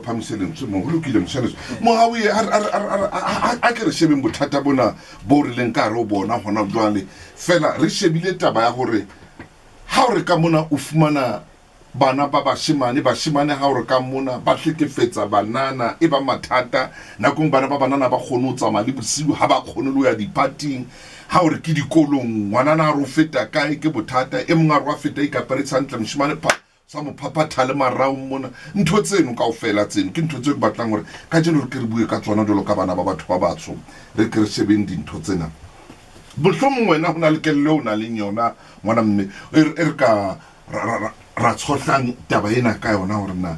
phamiseleng se mo lokile moshaneso mo ha we a ke re shebeng bothata bona bo re leng ka re o bona hona jwale fela re shebile taba ya hore ha o re ka mona o fumana bana ba bashimane ha o re ka mona ba hlekefetsa banana e ba mathata nakong bana ba banana ba kgone ho tsamaya le bosiu ha ba kgone le ya diparting ha o re ke dikolong ngwanana a re o feta kae ke bothata e mongwe a re wa feta ikaperetse hantle moshimane sa mo phaphatha le marao mona ntho tseno kaofela tseno ke ntho tseo ke batlang hore ka jeno re ke re bue ka tsona jalo ka bana ba batho ba batsho re ke re shebeng dintho tsena bohlomong wena ho na le kello o na le yona ngwana mme re ka ra tshotlang taba ena ka yona hore na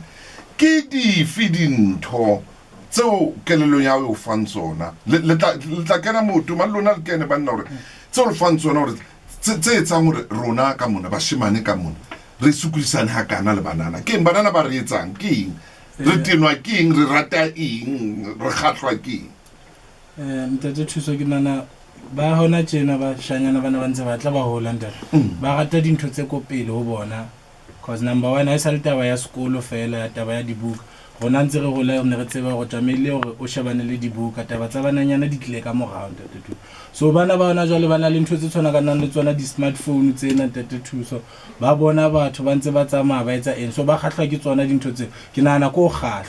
ke dife dintho tseo kelelong ya o fang tsona le tla kena motho man lona le kene banna hore tseo le fang tsona hore tse etsang hore rona ka mona bashimane ka mona re sukulisane ha kana le banana ke banana ba re etsang ke eng re tenwa ke eng re rata eng re kgahlwa ke eng ntate thuso ke nana ba hona tjena ba shanyana bana ba ntse ba tla ba hola ntate ba rata dintho tse ko pele ho bona cause number 1 ha sa le taba ya sekolo fela taba ya dibuka rona ntse re hola ne re tseba go tlamehile hore o shebane le dibuka taba tsa bananyana di tlile ka morao ntate thuso so bana ba hona jwale bana le ntho tse tshwana ka nang le tsona di smartphone tsena ntate thuso ba bona batho ba ntse ba tsamaya ba etsa eng so ba kgahlwa ke tsona dintho tse ke nahana ko kgahlwa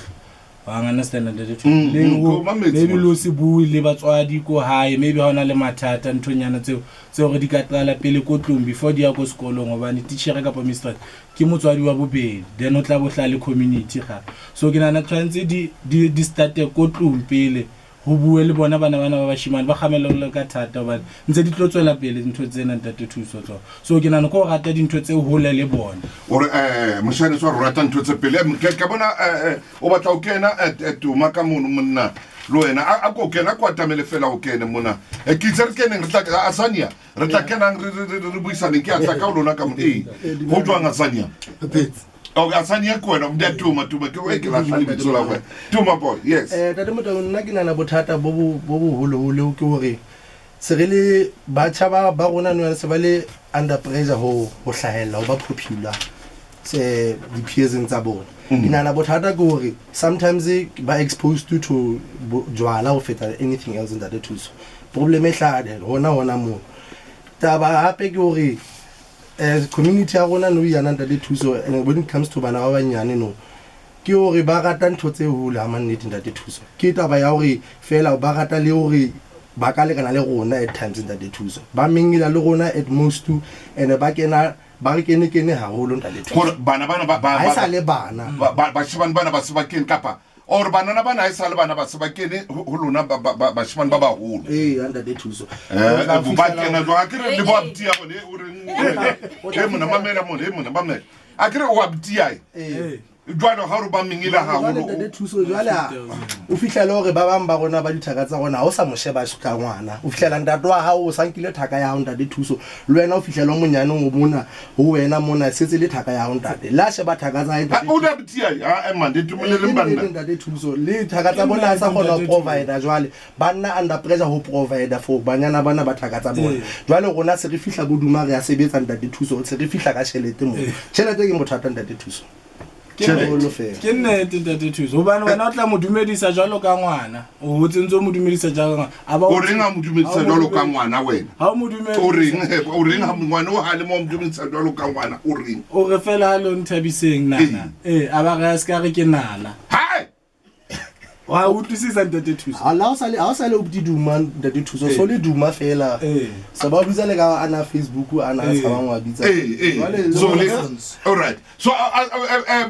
ba understand ntate thuso maybe lo se bue le batswadi ko hae maybe ha ona le mathata nthonyana tseo re di ka qala pele ko tlong before di ya ko sekolong hobane teacher ka pa mistress ke motswadi wa bobedi then o tla bohla le community ga so ke nana tshwantse di start ko tlong pele ho bue le bona bana ba bashimane ba kgamello ka thata hobane ntse di tlo tswela pele dintho tsena ntate thuso so ke nana ko rata dintho tse hole le bona ore moshane so rata ntho tse pele ka bona o batla o kena tuma ka mono monna lo wena a ko kena kwa tamele fela o kene mona ke itse re kene re tla Azania re tla kena re buisane ke a tla ka lona ka mo ho tswang Azania Azania ko wena mda tuma ke o ke la hlale bitso la wena tuma boy yes tate motho nna ke nana bothata bo holo ke hore se re le batjha ba rona no se ba le under pressure ho hlahella ho ba popular se di peers tsa bona ke nana bothata ke hore sometimes ba exposed to jwala ho feta anything else in that thuso problem e hlade hona mo taba hape ke hore community ya rona no yana ntate thuso and when it comes to bana ba banyane no ke hore ba rata ntho tse hole ha mannete ntate thuso ke taba ya hore fela ba rata le hore ba ka lekana le rona at times ntate thuso ba mengila le rona at most to and ba kena ba re kene haholo ntate thuso bana ha sa le bana ba shibana bana ba se ba kene kapa or banana bana e sale bana ba se ba kene ho lona ba shimane ba baholo ntate thuso ba kena jwa ke re le bo abti ya bone o re mona mamela mamela a ke re o abti ya jwalo ha re ba mengila haholo ntate thuso jwale o fihlela hore ba bang ba rona ba dithaka tsa rona ha o sa mo sheba ka ngwana o fihlela ntate wa hao o sankile thaka ya hao ntate thuso le wena o fihlela monyane o mona ho wena mona setse le thaka ya hao ntate la sheba thaka tsa hae ntate o da btia mande tumele le banna ntate thuso le thaka tsa bona sa kgona ho provider jwale banna under pressure ho provider for banyana bana ba thaka tsa bona jwale rona se re fihla boduma re a sebetsa ntate thuso se re fihla ka tjhelete mo tjhelete ke mothata ntate thuso ke nnete ntate thuso hobane wena o tla mo dumedisa jwalo ka ngwana o botsentse mo dumedisa jalo ngwana o renga mo dumedisa jwalo ka ngwana wena ha o mo dumedisa o renga ngwana o ha le mo dumedisa jwalo ka ngwana o reng o re fela ha lo nthabiseng nana a ba ga ska re ke nana wa utlwisisa ntate thuso ha o sa le o diduma ntate thuso so le duma fela se ba bitsa le ka ana Facebook ana sa bang wa bitsa all right so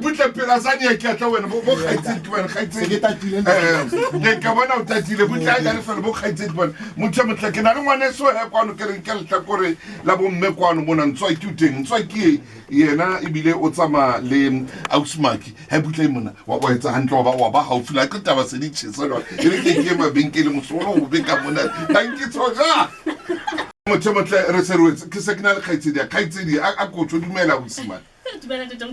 butle pela Azania ke atla wena bo khaitse wena khaitse ke tatile ke ka bona o tatile butle ga le fela bo khaitse bona motho motla ke na le ngwane so he kwano ke re ke le tlakore la bo mme kwano mona ntswa ke uteng ntswa ke yena ibile o tsama le Ausmaki he butle mona wa etsa hantle wa ba haufi la ke taba se di tshisa lo e re ke mabenkele mosolo o be ka mona tanki tsoga motho re serwetse ke se ke na le khaitsedi a go dumela o simana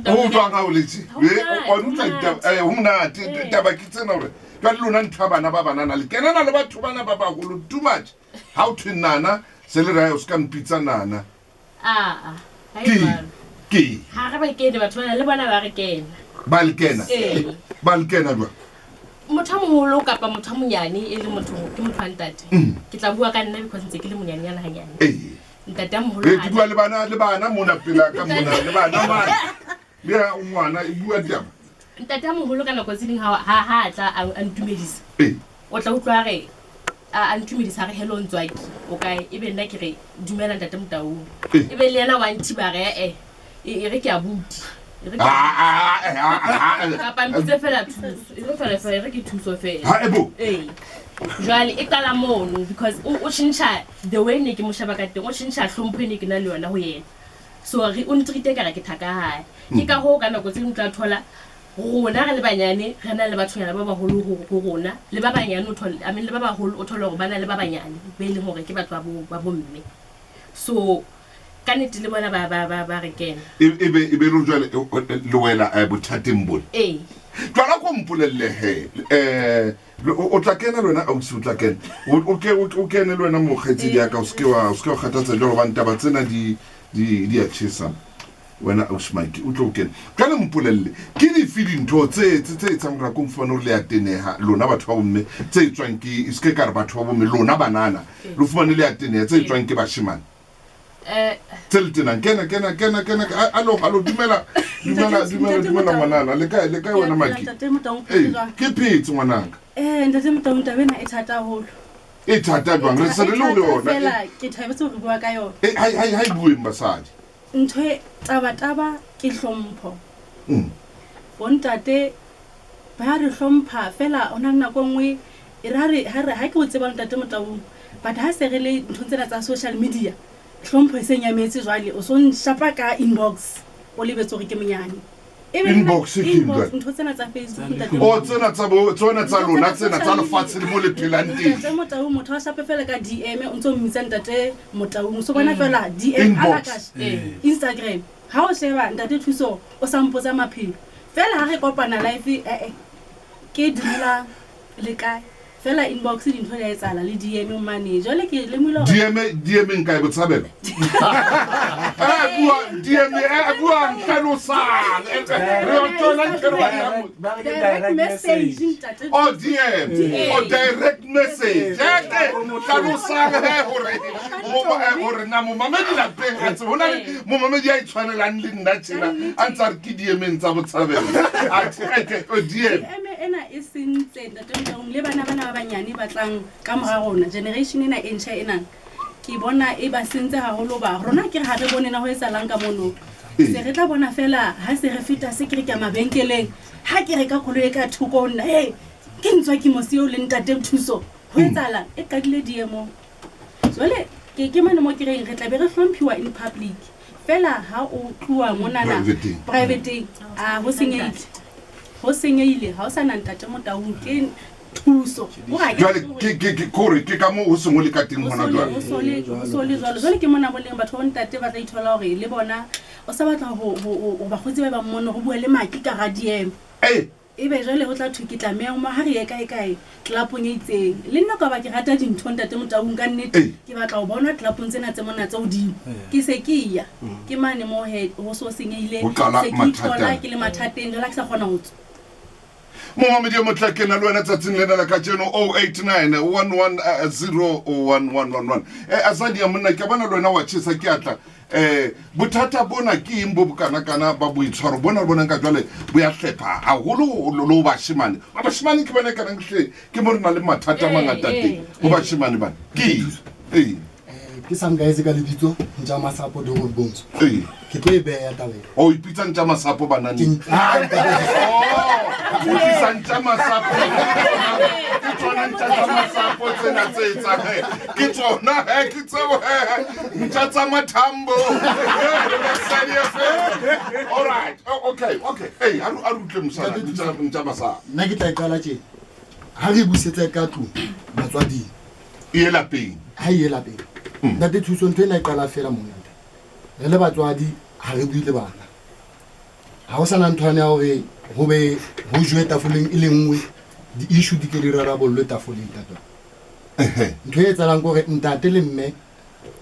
o tswa ga o letse o ntla o mona taba ke tsena hore ka lona ntwa bana ba banana le kenana le batho bana ba bagolo too much how to nana se le ra o ska mpitsa nana ke ha re ba kene batho bana le bona ba re kena ba le kena ba lekena jwa motho a moholo kapa motho a monyane e le motho ke motho a ntate ke tla bua ka nna because ntse ke le monyane yana hanyane ntate a moholo ke bua le bana mona pela ka mona le bana mana le ngwana e bua taba ntate a moholo ka nako tse ding ha tla a ntumedisa o tla utlwa re a ntumedisa re hello ntswaki o kae e be nna ke re dumela ntate Motaung e be le yena wa nthiba re e re ke abuti kapa ntse fela thuso e fela re ke thuso fela ha ebo jwale e qala mono because o tshintsha the way ne ke mo shaba ka teng o tshintsha hlompho ne ke na le yona ho yena so re o ntreat ka re ke thaka hae ke ka ho ka nako tse ding tla thola rona re le banyane re na le bathonyana ba baholo ho rona le ba banyane o thola I mean le ba baholo o thola hore ba na le ba banyane be leng hore ke batho ba bomme so kanete le bona ba re kena e be lo jwale le wela bothateng bona tla go mpolelle he o tla kena lona o se tla kena o kene lona mo kgetsi ya ka o ske wa kgatatsa jalo ba ntaba tsena di a tshisa wena o smike o tlo kena kana mpolelle ke di feeling to tse tsang ra komfana le ya teneha lona batho ba bomme tse tswang ke iske ka re batho ba bomme lona banana lo fumane le ya teneha tse tswang ke bashimane tseltena kena alo dumela ngwanana le kae wena maki ke phetse ngwanaka ntate Motaung tabena e thata haholo e thata jwang re se re le ho yona fela ke thabetse ho bua ka yona hai bueng basadi ntho taba ke hlompho bontate ba re hlompha fela ona nako nngwe e re ha ke o tseba ntate Motaung but ha se re le ntho tsena tsa social media hlompho e senyametse jwale o so nshapa ka inbox o lebetse hore ke monyane inbox ntho tsena tsa Facebook tsena tsa lona tsena tsa lefatshe le mo le phelang teng ntate Motaung motho a shape fela ka DM o ntso mmitsa ntate Motaung so bona fela DM Inbox. Instagram ha o sheba ntate Thuso o sampotsa maphelo fela ha re kopana live ke dumela le kae fela inbox dintho di a etsala le DM mane jwale ke le mo DM nka e botshabela bua DM bua nkanosang direct message ntate oh DM oh direct message kanosang hore na mo mamedi la peng a tsona mo mamedi a itshwanelang le nna tsena a ntsa re ke DM ntsa botshabela a DM ena e sentse ntate Motaung le bana ba banyane ba tlang ka mora rona generation ena e ntjha ena ke bona e ba sentse haholo ba rona ke ha re bone na ho etsalang ka mono se re tla bona fela ha se re feta se ke re ka mabenkeleng ha ke re ka kholo e ka thoko nna ke ntswa ke mosio le ntate Thuso ho etsala e qadile DMO jwale ke mane mo ke reng re tla be re hlomphiwa in public fela ha o tluwa monana private ho senyeile ha o sa nang ntate Motaung ke thuso jwale ke ka mo o sengwe le ka teng hona jwale ke mona boleng batho ba ntate ba tla ithola hore le bona o sa batla ho ba khotsi ba mmono go bua le maki ka radio ebe jwale ho tla thukitla me mo ha re ye kae clubong e itseng le nna ka ba ke rata dintho ntate Motaung ka nnete ke batla ho bona clubong tsena tse mona tse odimo ke se ke ya ke mane mo he ho so senyeile se ke thola ke le mathateng jwale ke sa kgona ho tswa Mohammed ya motlakena le wena tsatsing lena la ka tseno 089 1101111 azadi ya monna ke bona le wena wa tshisa ke atla bothata bona ke eng bo bokana kana ba boitshwaro bona ka jwale bo ya hlepha haholo lo bashimane ke bona kana ke mo rena le mathata mangata teng ho bashimane bana ke ke sangaetse ka lebitso ntja masapo de Bontsho ke tlo e beya tabela o ipitsa ntja masapo banane o tsantsa masapo ke tsona ntja masapo tsena tsetsa ke tsona ke tseo ntja tsa mathambo all right okay a rutle mosala ntja masapo nna ke tla qala tje ha re busetsa ka tlung batswadi e lapeng ha e lapeng ntate Thuso ntwe na qala fela mona re le batswadi ha re buile bana ha o sana nthwane ya hore ho be ho jwe tafoleng e le nngwe di issue di ke di rarabolwe tafoleng tata ntwe e tsalang gore ntate le mme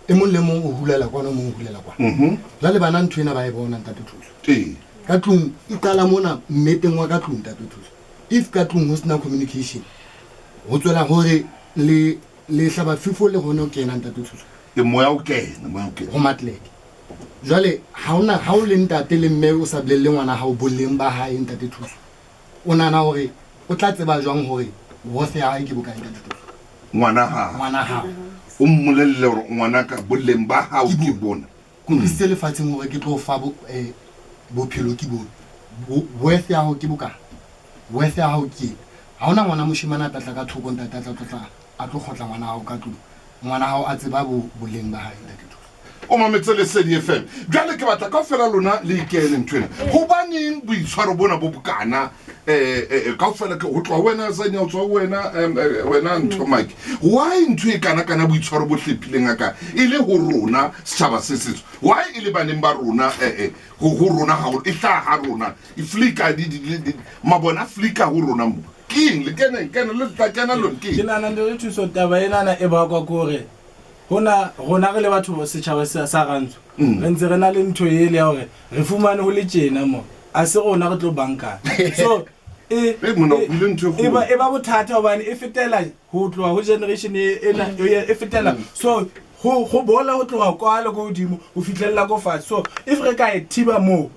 e mong le mong o hulela kwana mo o hulela kwana la le bana ntwe na ba e bona ntate Thuso ka tlung e qala mona mmeteng wa ka tlung ntate Thuso if ka tlong ho sena communication ho tswela hore le hlaba fifo le hona o kena ntate Thuso e moya o kena ho matleke jwale ha o le ntate le mme o sa bolelle ngwana ha o bolleng ba hae ntate Thuso o nana hore o tla tseba jwang hore worth ya hae ke bokae ntate Thuso ngwana ha o mmolelle hore ngwana ka bolleng ba hao ke bona ko bise lefatsheng hore ke tlo fa bophelo ke bona worth ya hao ke bokae worth ya hao ke ha ona ngwana moshimana tla ka thoko ntate a tlo khotla ngwana hao ka tlung ngwana hao a tseba boleng ba hae ntate Thuso o mametse Lesedi FM jwale ke batla ka fela lona le ikele ntwena ho baneng boitshwaro bona bo bokana ka fela ke ho tloa wena Zanya o tswa wena ntho Mike why ntwe kana boitshwaro bo hlephileng aka ile ho rona setjhaba se setso why ile baneng ba rona ho rona ha e tla ha rona iflika di mabona Afrika ho rona mo king le kene le tla kena lo king ke nana le Thuso taba ena e ba kwa kore hona re le batho setjhaba sa rantsho re ntse re na le ntho ele ya hore re fumane ho le tjena mo a se rona re tlo banka so e ba bothata hobane e fetela ho tloha ho generation ena e fetela so ho bola ho tloha kwala go dimo ho fitlhella go fatshe so if re ka e thiba mo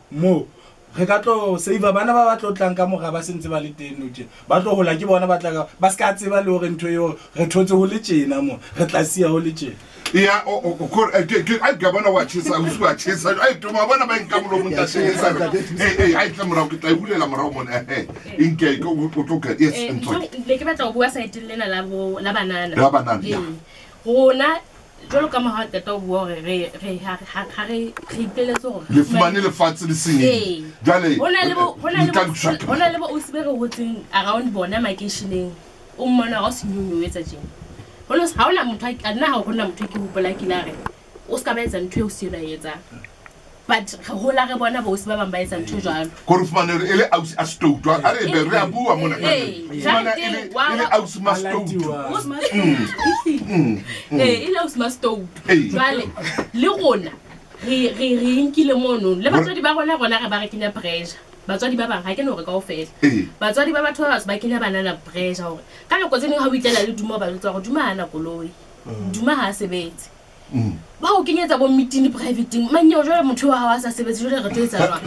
re ka tlo save bana ba tlo tlang ka mora ba sentse ba le teng no tje ba tlo hola ke bona ba tla ba ska tseba le hore ntho yo re thotse ho le tjena mo re tla sia ho le tjena ya I gabana wa chisa uswa chisa ai tuma bona ba nka molo munta chisa ai tla mora ke tla hulela mora mo inke go tloka yes ntho le ke batla go bua sa etelena la banana rona jolo ka mo ha tata o bua re ipeletse gore le fumane le fatse le senye jale hona le bo o sibere hotseng around bona makeisheneng o mmona ga senyonyo etsa tjena holo ha ona motho a nna ha gona motho ke hopola ke la re o ska ba etsa ntho e o se etsa but hola re bona bo se ba bang ba etsa ntho jalo gore fumane ele aus a stoutu a re be re a bua mona fumana ele aus ma stoutu ile aus ma stoutu jale le gona re nkile mono le batswadi ba rona re ba re kenya pressure batswadi ba bang ha ke no re kaofela batswadi ba batho ba ba kenya banana pressure hore ka nako tsene ha o itlela le Duma ba tswa go Duma hana koloi Duma ha sebetse ba o kenyetsa bo meeting private mannyo jwale motho wa ha sa sebetse jwale re tloetsa jwang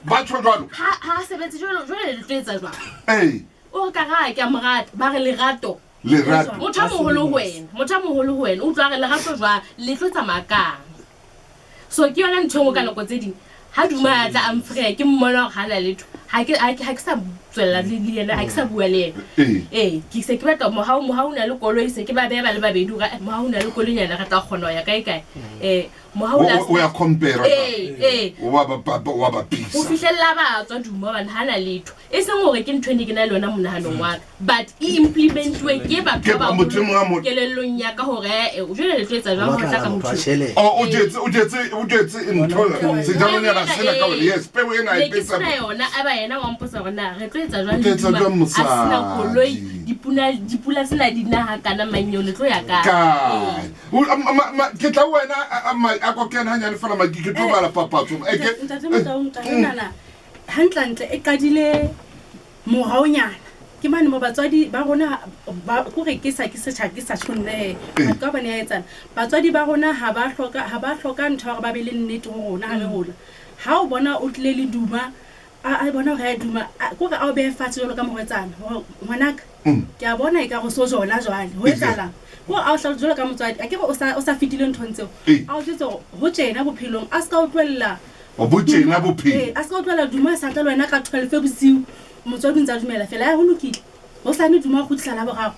ba tshwano ha sebetse jwale le tloetsa jwang o ka ga ke amorata ba re lerato motho a moholo ho wena o tloa re lerato jwa le tlotsa makang so ke yona ntho ka nako tse ding ha Duma tla amfree ke mmona ga na letho ha ke sa tswela le yena ha ke sa bua le yena ke se ke batla mo ha o na le koloi se ke ba be ba le babedi ga mo ha o na le koloi nyana ga tla kgona ya kae mo ha o la o ya compare wa ba peace o fihlella ba tswa Duma bana hana letho e seng hore ke ntho ke na le yona monahanong wa but e implementwe ke ba kelellong ya ka hore o jwale le tletsa jwang ho tla ka motho o jetse ntho se jalong ya la sela ka yes pe wena e pesa yona aba yena wa mposa rona re tletsa jwang asina koloi dipula sena dinaha kana manyo le tlo ya ka ke tla wena a go kena hanyane fela magike tlo bala papatso ntate nana hantlantle e qadile mohaonyana ke mane mo batswadi ba rona ba go re ke sa tshonne ka bana ya etsana batswadi ba rona ha ba hloka ntho gore ba be le nnete go rona ha re hola ha o bona o tle le Duma a bona go ya Duma go re a o be fatshe jalo ka moetsana ngwanaka ke a bona e ka go so jona jwale ho etsala go a o hla jalo ka motswadi a ke go o sa fitile nthontse a o tshetse go tsena bophelong a ska o tlwella o botjena bophelo a ska o tlwella Duma sa tla wena ka 12 bosiu motswadi ntse a dumela fela ya ho lokile ho sane Duma go tla la bogago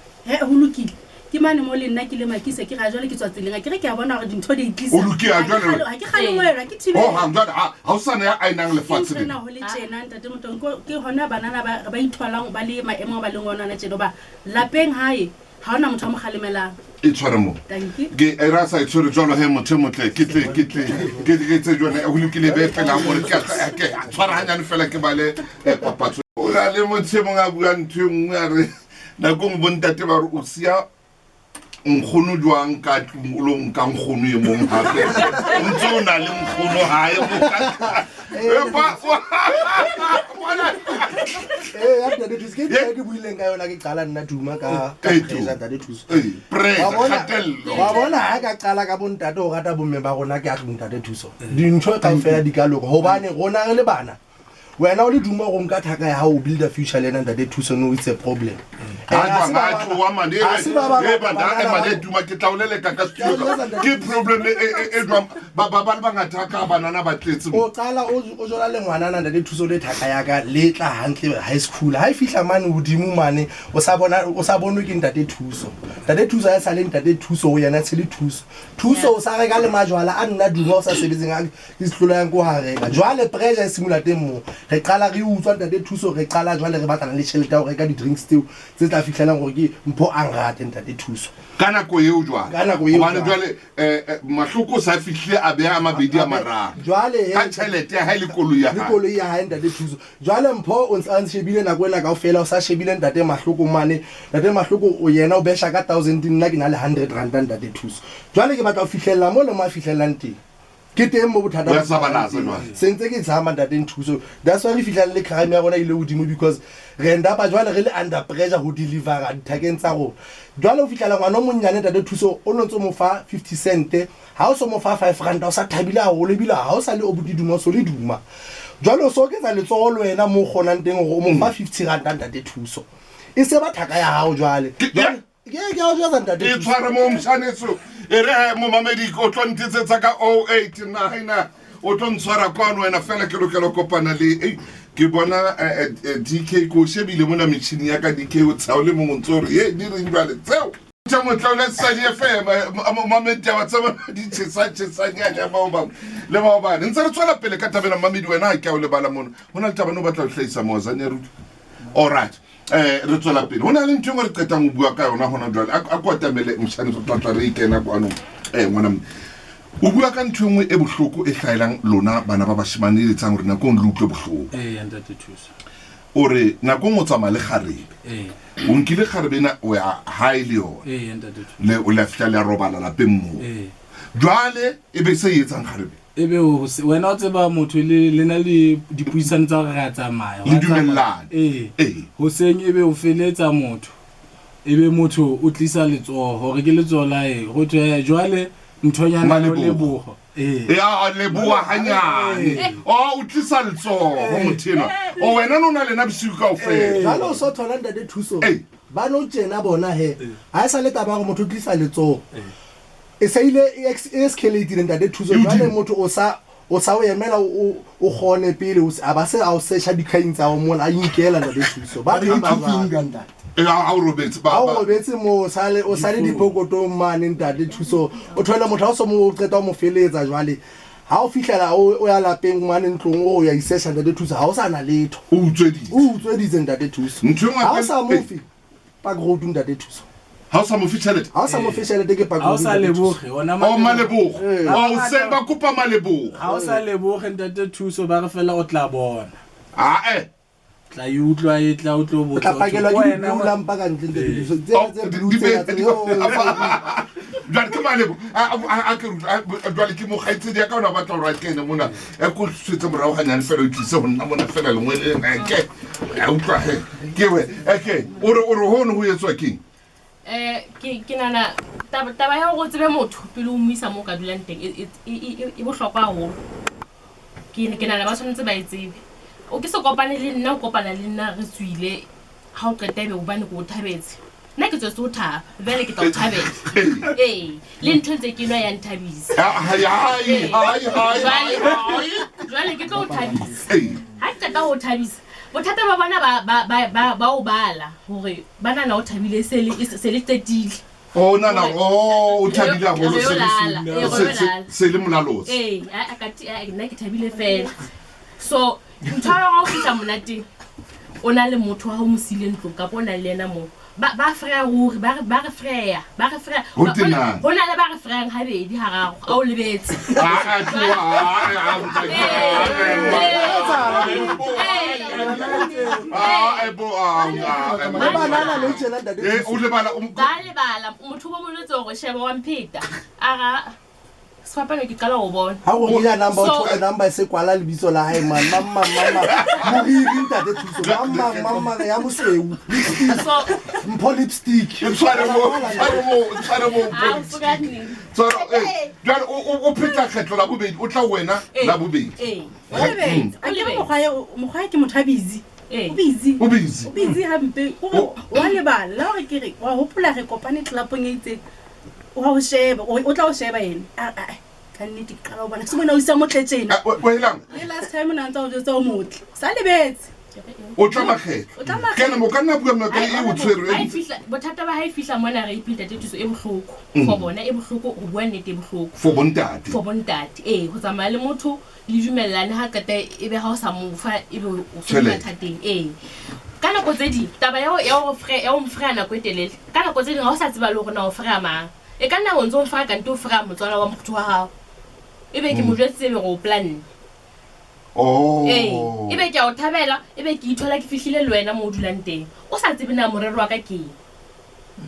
ho lokile ke mane mo le nna ke le makise ke ga jwale ke tswa tseleng ke re ke a bona gore dintho di itlisa o lokile a jwale ha ke gale moela ke thibe jwale ha o sana ya a inang le fatshe nna ho le tjena ntate motong ke hona banana ba itholang ba le maemo ba le ngwana na tjeno ba lapeng hae ha ona motho a mo galemelang e tshware mo ke era sa itshware jwalo he motho motle ke tse jwana o lokile be fela gore ke a tshwara hanyane fela ke bale papatso o la le motho mo nga bua ntho nngwe a re na go mbontate ba re o sia nkgono jwang ka tlung o lo nka nkgono e mong hape o ntse o na le nkgono hae mo ka Ntate Thuso ke ke buileng ka yona ke qala nna Duma ka pressure Ntate Thuso wa bona ha ka qala ka bontate o rata bomme ba rona ke a Ntate Thuso dintho kaofela di ka loka hobane rona re le bana wena o le Duma go nka thaka ya ha o build a future le Ntate Thuso no it's a problem o qala o jola le ngwana Ntate Thuso le thaka ya ka le tla hantle high school ha e fihla mane hodimo mane o sa bonwe ke Ntate Thuso ya sa le Ntate Thuso o yena tshele thuso o sa reka le majwala a nna Duma o sa sebetseng a isihlola yang ko ha reka jwale pressure e simula teng mo re qala re utswa Ntate Thuso re qala jwale re batlana le tšhelete ya go reka di-drinks teo tse tla fitlhelang gore ke mpho a nrate Ntate Thuso ka nako eo jwale jwale mahloko sa fihle a beha mabedi a mararo jwale ka tšhelete ya hae le koloi ya hae Ntate Thuso jwale mpho o ntse a nshebile nako ena kaofela o sa shebile Ntate Mahloko mane Ntate Mahloko o yena o besha ka 1000 nna ke na le 100 rand Ntate Thuso jwale ke batla o fihlella mo le mo a fihlellang teng ke teng mo bothata sentse ke tshama Ntate Thuso that's why re fihla le crime ya rona ile hodimo because re enda ba jwale re le under pressure ho deliver dithakeng tsa rona jwale o fihla ngwana o monnyane Ntate Thuso o ntse mo fa 50 cent ha o so mo fa 5 rand o sa thabile ha o lebile ha o sa le o budi Duma so le Duma jwale o so ke tsa letsogo le wena mo kgonang teng gore o mo fa 50 rand Ntate Thuso e se ba thaka ya hao jwale ke o jwa Ntate e tshwara mo mshanetso ere mo mamedi o tlo ntsetsa ka 089 o tlo ntshwara kwano wena fela ke lokela kopana le ke bona DK ko shebile mona metšhini ya ka DK o tsao le mongwe tsore ye di re jwale tseo tsa motlaola Sadi FM mamedi wa tsama di tshesa nyanya le ba ntse re tswela pele ka tabela mamedi wena ke o le bala mona hona le tabano batla o hlahisa mozanya rutu all right re tswela pele hona le ntho re qetang o bua ka yona hona jwale a kwatamele mshane re tlatla re ikena kwano ngwana o bua ka ntho engwe e bohloko e hlaelang lona bana ba bashimane le tsang rena go ntlwe bohloko Ntate Thuso ore nako mo tsama le kgarebe o nkile kgarebe na o ya haile yona Ntate Thuso le o lefta le robala la pemmo jwale e be se yetsang kgarebe ebe wena o tseba motho le na le dipuisano tsa gore ga tsamaya le dumellana ho seng ebe o feletsa motho ebe motho o tlisa letsoho gore ke letsoho la go tswe jwale nthonyana le lebogo a leboa hanyane o tlisa letsoho go mothena o wena no na lena bisiu kaofela jalo o so thola Ntate Thuso ba no tsena bona he ha e sa le taba go motho tlisa letsoho e sa ile escalate Ntate Thuso jwale motho o sa o emela o gone pele a ba se a o searcha dikhaing tsa mo a inkela Ntate Thuso ba re ba a o robetse mo o sale dipokotong mane Ntate Thuso o thola motho a so mo qeta mo feletsa jwale ha o fihlela o ya lapeng mane ntlong o ya isesha Ntate Thuso ha o sa na letho o utsweditse Ntate Thuso ha o sa mofi pa go Ntate Thuso ha o sa mo fitlhelete ha o sa mo fitlhelete ke pa go ha o sa leboge ona malebogo o se ba kopa malebogo ha o sa leboge Ntate Thuso ba re fela o tla bona tla utlwa e tla o tlo botsa tla pakelwa ke lampa ka ntle Ntate Thuso tse blue tse jwale ke malebo a ke jwale ke mo gaitse di ka ona ba tla ra kene mona e ko swetse morao ganyane fela o tlise go nna mona fela lengwe le ke a utlwa he ke we ore hono ho yetswa keng ke nana taba ya go tsebe motho pele o mmisa mo ka dulang teng e bohlokwa haholo ke nana ba tshwanetse ba etsebe o ke se kopane le nna o kopana le nna re tswile ha o qeta ebe o bane go thabetse nna ke tsose o thaba bele ke tla o thabela le ntho tse ke nwa ya nthabisa jwale ke tlo o thabisa ha ke qeta ho thabisa bothata ba bona ba o bala hore bana na o thabile se le tetile nana o thabile haholo se le molalose nna ke thabile fela so ntho ya go fihla monate o na le motho wa go mosile ntlo ka bona le ena mo ba freya ruri ba re freya ho na le ba re freya ha bedi ha gago a o lebetse le banana le tjena ntate o lebala ba lebala motho mo moletse go sheba wa mpheta aga sefapano ke qala go bona ha go dira number o thola number se kwala lebitso la hae man mama moriri ntate thuso mama ya mosweu so mpho lipstick tshware mo a fugani jwale o pheta kgetlo la bobedi o tla wena la bobedi mokgwa ke motho a busy o busy hampe wa lebala la gore ke re wa hopola re kopane tlelapong e itseng wa o sheba o tla o sheba ene ka nnete ke qala o bona se bona o isa mo tletšena welang le last time o ne a ntse o jetsa o motle sa lebetse o tla makgetlo kena mo ka nna bua maka e o tshwere bothata ba ha e fihla mona re ipilta tetso e bohloko for bona e bohloko go bua nnete e bohloko for bontate go tsamaya le motho le dumellane ha kata e be ha o sa mo fa e be o fela thateng ka nako tse di taba ya o mfrea nako e telele ka nako tse di ga o sa tseba le gore na o frea mang e ka nna o ntse o mfrea kante o frea motswala wa motho wa gago e be ke mo jwetse be go planne e be ke a o thabela e be ke ithola ke fihlile le wena mo o dulang teng o sa tsebe na morero wa ka ke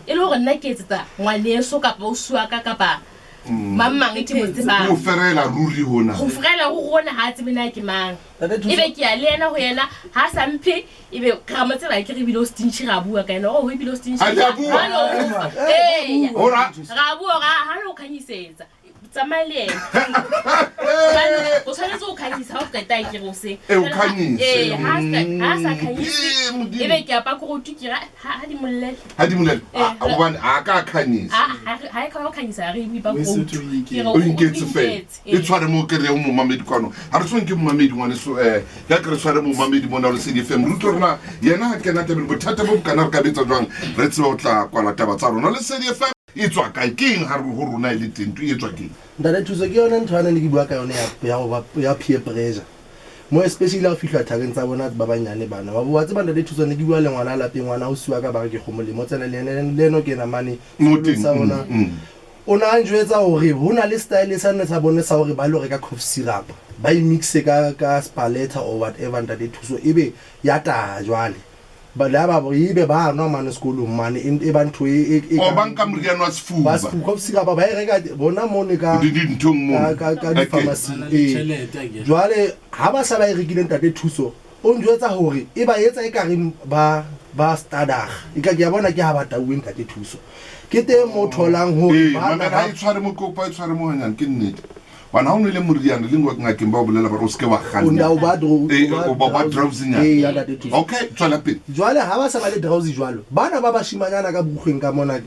e le gore nna ke etsetsa ngwaneso kapa o sua ka kapa mamang e ke mo tsebang o ferela ruri hona go ferela go gona ha tsebe na ke mang e be ke a le ena go yena ha sa mphe e be ka mo tsela ke re bile o stinchi ga bua ka ena o bile o stinchi ga bua ga ha lo khanyisetsa tsamale o tshwanetse o khanyisa ha o qeta ke go se o khanyise ha sa khanyise e be ke apa go tukira ha di mollele o bana a ka khanyisa ha ka o khanyisa re iba go o inketse fe e tshware mo ke re mo mamedi kwano ha re tsweng ke mo mamedi ngwane so ya ke re tshware mo mamedi mona le CDFM ruto rena yena ha kena tabeng bothata bo kana re ka betsa jwang re tseba o tla kwala taba tsa rona le CDFM e tswa ka keng ha re ho rona ile teng e tswa keng ntate thuso ke yona ntho ana ne ke bua ka yone ya peer pressure mo especially ha o fihla thakeng tsa bona ba banyane bana ba bua tseba ntate thuso ne ke bua le ngwana lapeng ngwana o siwa ka ba ke go molemo tsena le leno ke na mane sa bona o na njwetsa hore hona le style sa nne sa bone sa hore ba lo reka cough syrup ba I mixe ka spaletta or whatever ntate thuso ebe ya ta jwale ba la ba ibe ba no mane sekolo mane e ba ntho e o banka moriano wa sefuba ba sefuba sika ba e reka bona mone ka di pharmacy jwale ha ba sa ba e rekile ntate thuso o njwetsa hore e ba etsa e ka re ba standard e ka ke ya bona ke ha ba tauwe ntate thuso ke teng mo tholang hore ba na e tshware mo kopa e tshware mo hanyane ke nnete wana o ne le moriano le ngakeng ba o bolela ba o ske wa ganna o ba drowsy okay tswela pele jwale ha ba sa ba le drowsy jwalo bana ba ba shimanyana ka bukgweng ka mona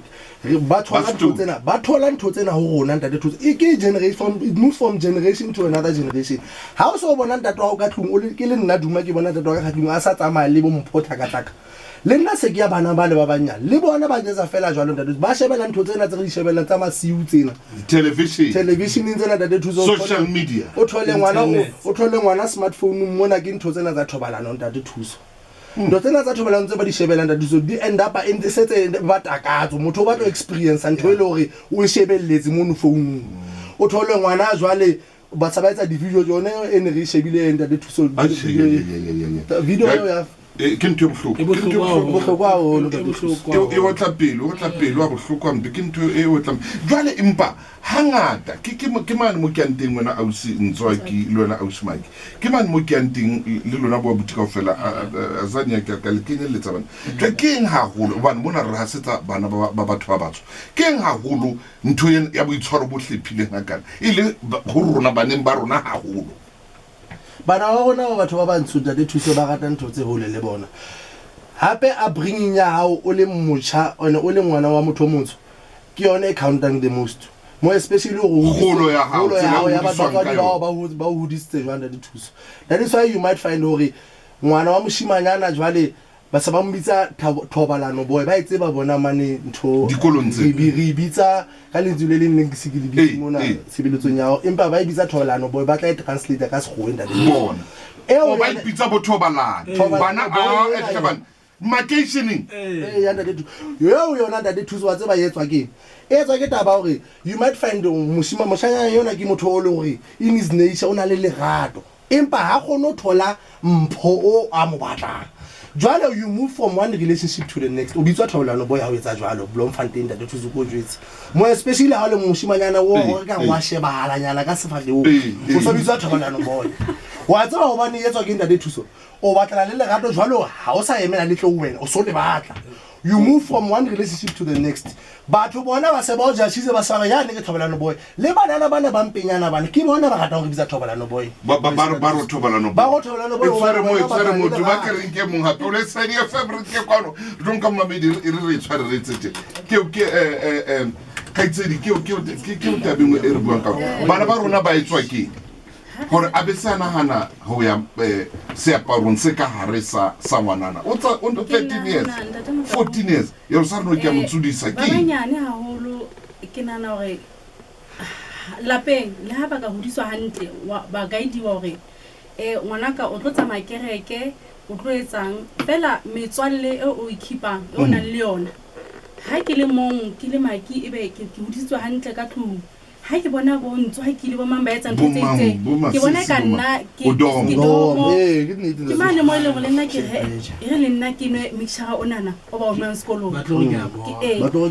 ba thola ntho tsena ho rona ntate thuso e ke generation it moves from generation to another generation ha o so bona ntate wa ka tlung ke le nna duma ke bona ntate wa ka tlung a sa tsamaya le bo mphotha ka tsaka le nna se ke ya bana ba le ba banyane le bona ba jetsa fela jwalo ntate ba shebela ntho tsena tse re di shebela tsa masiu tsena television tsena ntate thuso social media o thole ngwana smartphone mona ke ntho tsena tsa thobalano ntate thuso ntho tsena tsa thobalano tse ba di shebela ntate thuso di end up in setse ba takatso motho ba tlo experience ntho e le hore o shebelletse mo phone o thole ngwana jwale ba sabaetsa di video jone e ne re shebile ntate thuso video ya ke ntho e bohloko e otla pele wa bohloko ampe ke ntho e otla jwale empa hangata ke mane mo ke anteng wena ausi ntswa ke le wena ausi Mike ke mane mo ke anteng le lona bo butika ofela azania ka le kenyeletsa bana ke eng haholo bana mona re ha setsa bana ba batho ba batho ke eng haholo ntho ya boitshwaro bo hlephileng hakana ile ho rona baneng ba rona haholo bana ba bona ba batho ba bantsho ntate thuso ba rata ntho tse hole le bona hape a bringing ya hao o le mmotsha o le ngwana wa motho motsho ke yone accounting the most more especially holo ya hao ya ba hodisitse jwang ntate thuso that is why you might find hore ngwana wa moshimanyana jwale ba sa ba mbitsa thobalano boy ba itseba bona mane ntho dikolong tse re bitsa ka lentswe le leng ke se ke lebitse mona sebeletsong ya empa ba ibitsa thobalano boy ba tla e translate ka segwe ntate bona o ba ibitsa bo thobalano bana a ehlebana marketing ya ntate yo yona ntate thuso wa tseba etswa ke etswa ke taba hore you might find moshanyana yona ke motho o le hore in his nature ona le lerato empa ha kgone ho thola mpho o a mo batlang. Jwale you move from one relationship to the next. O bitswa thobalano boy ha o etsa jwalo Bloemfontein Ntate Thuso ko jwetse. Mo especially ha le moshimanyana wo ka wa shebahalanyana ka sefahleho. O so bitswa thobalano boy. Wa tseba hobane etswa ke Ntate Thuso. O batla le lerato jwalo ha o sa emela le tlo wena o so le batla. You move from one relationship to the next. Batho bona ba se ba o jashise ba sa ya ne ke thobalano boy. Le banana bana ba mpenyana bana ke bona ba rata ho bitsa thobalano boy. Ba ro thobalano Ba go thobalano boy. Tsare mo ba ke reng ke mong hape o le sedi ya fabric ke kwano don't come mamedi re tshware re tsetse ke ka itsedi ke tabeng e re buang ka bana ba rona ba etswa ke hore a be sana hana ho ya seaparong se ka hare sa ngwanana o 13 years 14 years yo sa no ke mo tsudisa ba ke banyane haholo ke nana hore lapeng le ha ba ka hodiswa hantle ba guidiwa hore ngwanaka o tlo tsamaya kereke o tlo etsang fela metswalle e o ikipang e o nang le yona ha ke le mong ke le maki ebe ke hodiswa hantle ka tlung ha ke bona bo ntso ha ke le bo mang ba etsa ntho tse itseng ke bona ka nna ke domo ke mane mo ile go le nna ke re le nna ke nwe mixture o nana o ba o nwa sekolong Ba tlo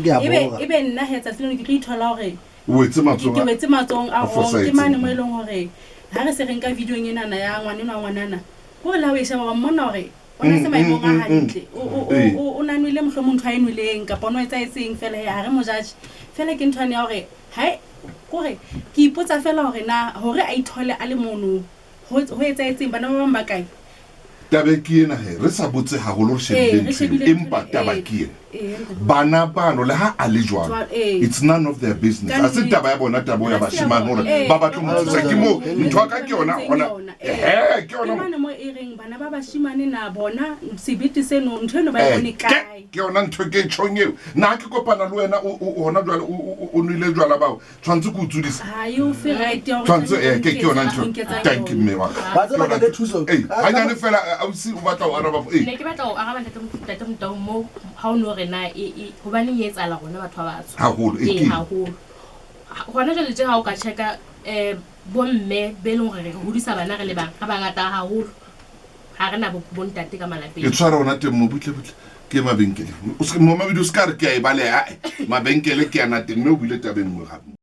ke a boga. ebe nna hetsa tseno ke tlo ithola hore o etse ke matsoga wetse matsong a Of course, ke mane mo ile hore ha re se re nka video e nana ya ngwanenwa ngwanana go la o e sheba ba mmona hore o na se maemong a hantle o nanwile mohlomong ntho a enweleng kapa ono etsa etseng fela ha re mo judge fela ke nthwane ya hore hae kore ke ipotsa fela hore na hore a ithole a le mono ho etsa etseng bana ba bang ba kae tabe ke ena he re sa botse haholo re shebile empa taba ke bana bano le ha a le jwalo it's none of their business a se taba ya bona tabo ya bashimane hore ba batlo mo tsa ke mo ntwa ka ke yona ona ke yona mane mo e reng bana ba bashimane na bona sebete seno ntho eno ba e bone kae ke yona ntho ke tshonyeo na ke kopana le wena o hona jwale o nwile jwala bao tshwantse go tsudisa ha you feel right ya tshwantse ke yona ntho thank you me wa Ba tseba Ntate Thuso. ha nyane fela o si o batla o araba ne ke batla go araba ntate motao mo ha o no re na hobane e etsala gona batho ba batsho haholo haholo gona jale je ha o ka checka bomme be leng gore re hodisa bana re le bang ga bangata haholo ha re na bontate ka malapeng ke tshwara ona teng mo butle ke mabenkele o se mo mabedi o se ka re ke a e baleha mabenkele ke ana teng mme o bile tabeng mo gape